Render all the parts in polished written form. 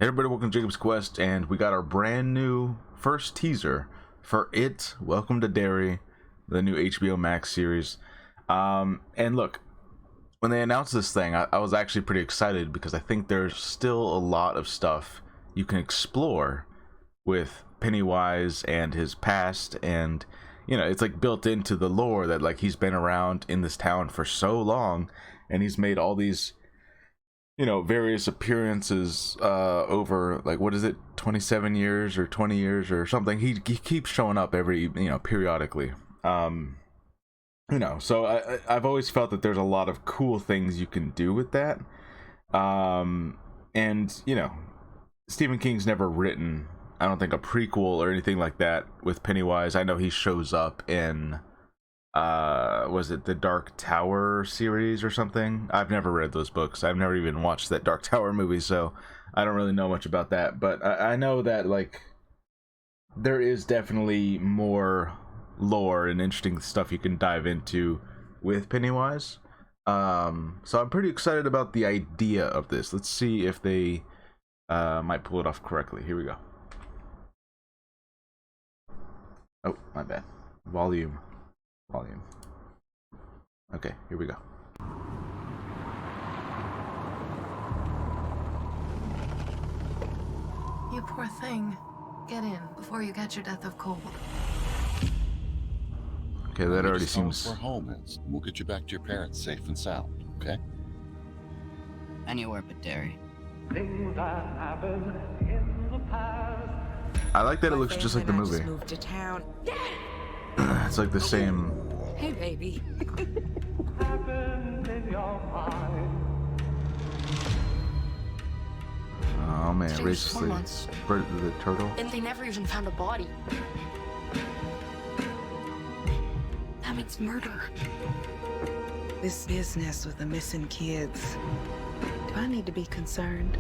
Hey everybody, welcome to Jacob's Quest, and we got our brand new first teaser for It, Welcome to Derry, the new HBO Max series. And look, when they announced this thing, I was actually pretty excited because I think there's still a lot of stuff you can explore with Pennywise and his past, and it's like built into the lore that like he's been around in this town for so long, and he's made all these various appearances over, like, what is it, 27 years or 20 years or something. He keeps showing up every periodically. So I've always felt that there's a lot of cool things you can do with that. And Stephen King's never written, I don't think, a prequel or anything like that with Pennywise. I know he shows up in was it the Dark Tower series or something? I've never read those books. I've never even watched that Dark Tower movie, so I don't really know much about that. But I know that, like, there is definitely more lore and interesting stuff you can dive into with Pennywise. So I'm pretty excited about the idea of this. Let's see if they might pull it off correctly. Here we go. Oh, my bad. Volume. Okay, here we go. You poor thing. Get in before you catch your death of cold. Okay, that already Just tell us seems... where home is. We'll get you back to your parents safe and sound, okay? Anywhere but Derry. Things that happened in the past. I like that it looks just like the movie. Moved to town. It's like the same... Hey, baby. Happened in your mind. Oh man, Today was 4 racistly. months. The turtle. And they never even found a body. That means murder. This business with the missing kids. Do I need to be concerned?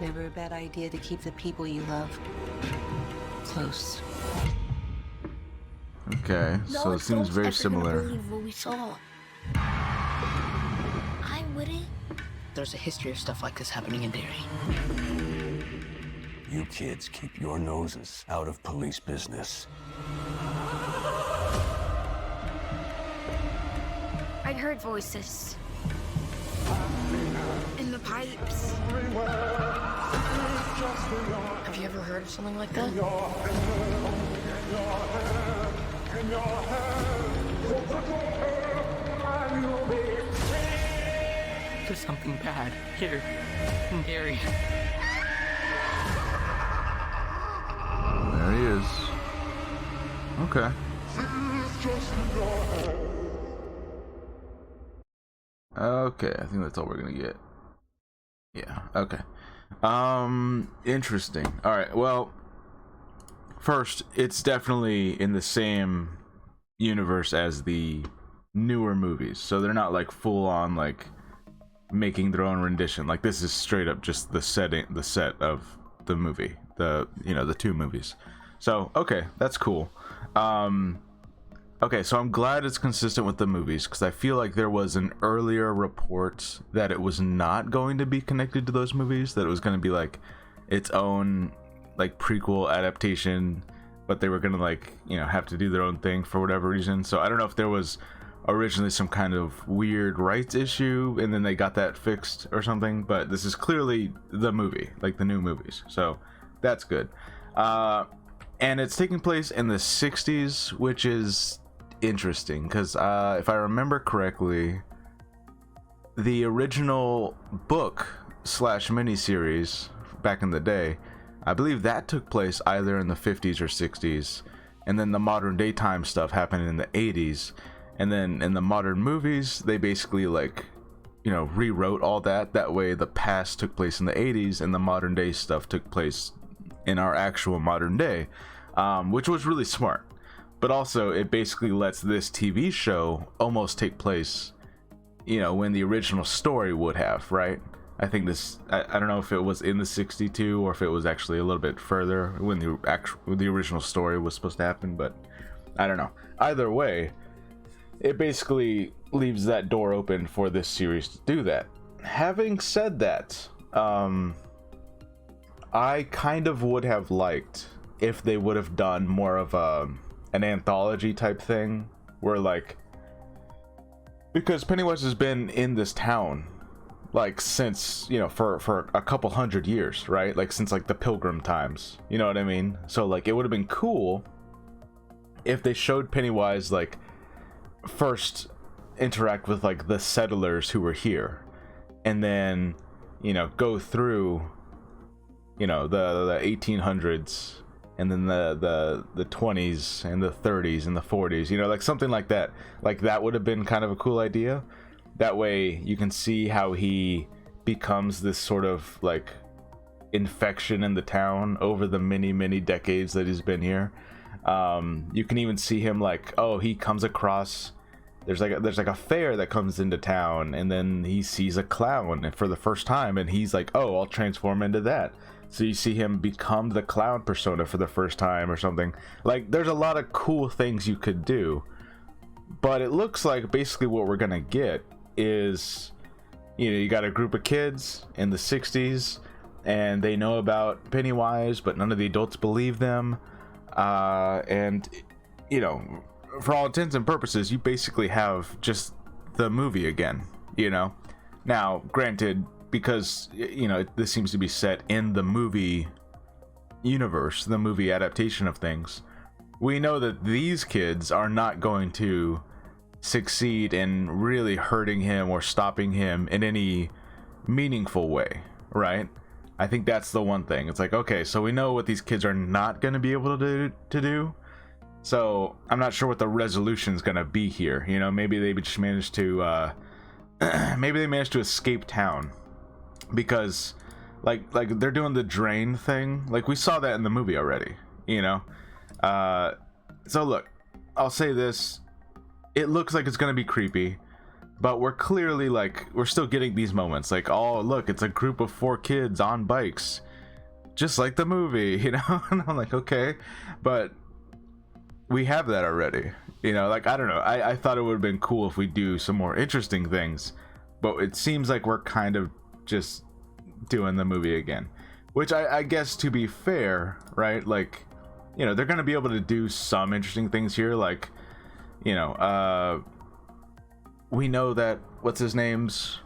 Never a bad idea to keep the people you love close. Okay, so it seems very similar. Believe what we saw. I wouldn't. There's a history of stuff like this happening in Derry. You kids keep your noses out of police business. I'd heard voices. In the pipes. Have you ever heard of something like that? There's something bad here in Derry. There he is. Okay. Okay, I think that's all we're gonna get. Yeah, okay. Interesting. Alright, well, first, it's definitely in the same universe as the newer movies. So they're not like full on like making their own rendition. Like, this is straight up just the set of the movie. The two movies. So, okay, that's cool. Okay, so I'm glad it's consistent with the movies, because I feel like there was an earlier report that it was not going to be connected to those movies, that it was going to be like its own like prequel adaptation, but they were going to like, have to do their own thing for whatever reason. So I don't know if there was originally some kind of weird rights issue and then they got that fixed or something, but this is clearly the movie, like the new movies. So that's good. And it's taking place in the 60s, which is interesting because if I remember correctly, the original book / miniseries back in the day, I believe that took place either in the 50s or 60s, and then the modern daytime stuff happened in the 80s, and then in the modern movies they basically like rewrote all that way the past took place in the 80s and the modern day stuff took place in our actual modern day, which was really smart. But also, it basically lets this TV show almost take place, when the original story would have, right? I think this, I don't know if it was in the 62 or if it was actually a little bit further when the original story was supposed to happen, but I don't know. Either way, it basically leaves that door open for this series to do that. Having said that, I kind of would have liked if they would have done more of an anthology type thing where, like, because Pennywise has been in this town like since, you know, for a couple hundred years, right? Like since like the Pilgrim times, you know what I mean? So like it would have been cool if they showed Pennywise like first interact with like the settlers who were here, and then, you know, go through, you know, the 1800s, and then the 20s and the 30s and the 40s, you know, like something like that. Like that would have been kind of a cool idea. That way you can see how he becomes this sort of like infection in the town over the many decades that he's been here. You can even see him like, oh, he comes across, there's like a fair that comes into town, and then he sees a clown for the first time, and he's like, oh, I'll transform into that. So you see him become the clown persona for the first time or something. Like there's a lot of cool things you could do, but it looks like basically what we're gonna get is, you know, you got a group of kids in the 60s and they know about Pennywise, but none of the adults believe them, and, you know, for all intents and purposes, you basically have just the movie again, you know. Now granted, because, you know, this seems to be set in the movie universe, the movie adaptation of things, we know that these kids are not going to succeed in really hurting him or stopping him in any meaningful way, right? I think that's the one thing. It's like, okay, so we know what these kids are not going to be able to do, so I'm not sure what the resolution is going to be here. You know, maybe they just managed to maybe they managed to escape town, because like they're doing the drain thing. Like we saw that in the movie already, you know. So look, I'll say this, it looks like it's gonna be creepy, but we're clearly like, we're still getting these moments like, oh look, it's a group of 4 kids on bikes, just like the movie, you know. And I'm like, okay, but we have that already, you know. Like I don't know, I thought it would have been cool if we do some more interesting things, but it seems like we're kind of just doing the movie again, which I guess, to be fair, right, like, you know, they're gonna be able to do some interesting things here. Like, you know, we know that what's his name's,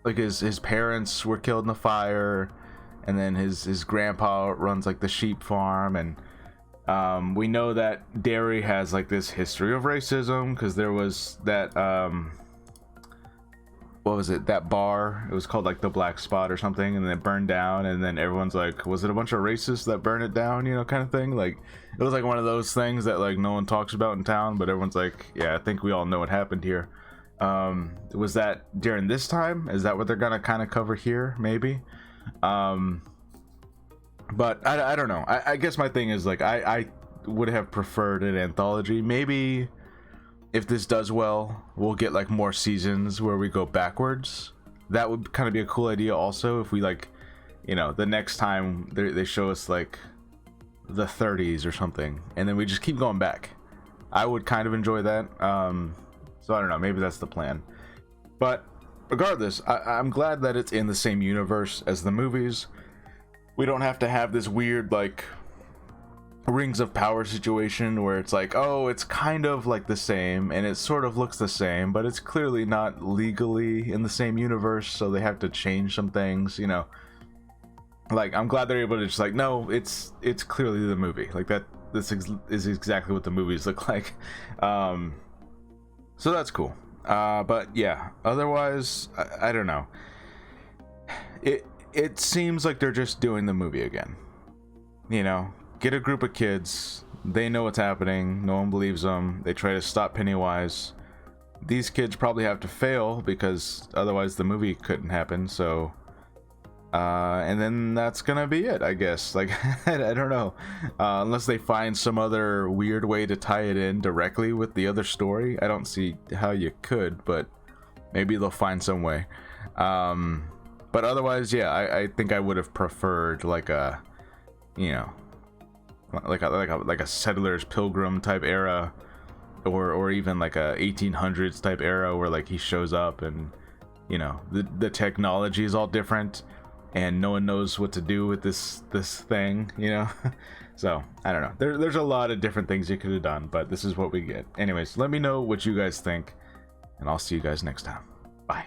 like his parents were killed in the fire, and then his grandpa runs like the sheep farm, and we know that Derry has like this history of racism, because there was that what was it, that bar, it was called like the Black Spot or something, and then it burned down, and then everyone's like, was it a bunch of racists that burned it down, you know, kind of thing. Like it was like one of those things that like no one talks about in town, but everyone's like, yeah, I think we all know what happened here. Was that during this time? Is that what they're gonna kind of cover here? Maybe. But I don't know. I guess my thing is like, I would have preferred an anthology. Maybe if this does well, we'll get like more seasons where we go backwards. That would kind of be a cool idea also, if we like, you know, the next time they show us like the 30s or something, and then we just keep going back. I would kind of enjoy that. So I don't know, maybe that's the plan. But regardless, I'm glad that it's in the same universe as the movies. We don't have to have this weird like Rings of Power situation where it's like, oh, it's kind of like the same and it sort of looks the same, but it's clearly not legally in the same universe, so they have to change some things, you know. Like, I'm glad they're able to just like, no, it's clearly the movie. Like that, this is exactly what the movies look like. So that's cool. But yeah, otherwise, I don't know. It seems like they're just doing the movie again, you know. Get a group of kids, they know what's happening, no one believes them, they try to stop Pennywise. These kids probably have to fail because otherwise the movie couldn't happen, so and then that's gonna be it, I guess. Like I don't know, unless they find some other weird way to tie it in directly with the other story. I don't see how you could, but maybe they'll find some way. But otherwise, yeah, I think I would have preferred like a, you know, like a Settlers Pilgrim type era, or even like a 1800s type era where like he shows up and, you know, the technology is all different, and no one knows what to do with this thing, you know. So I don't know, there's a lot of different things you could have done, but this is what we get. Anyways, let me know what you guys think, and I'll see you guys next time. Bye.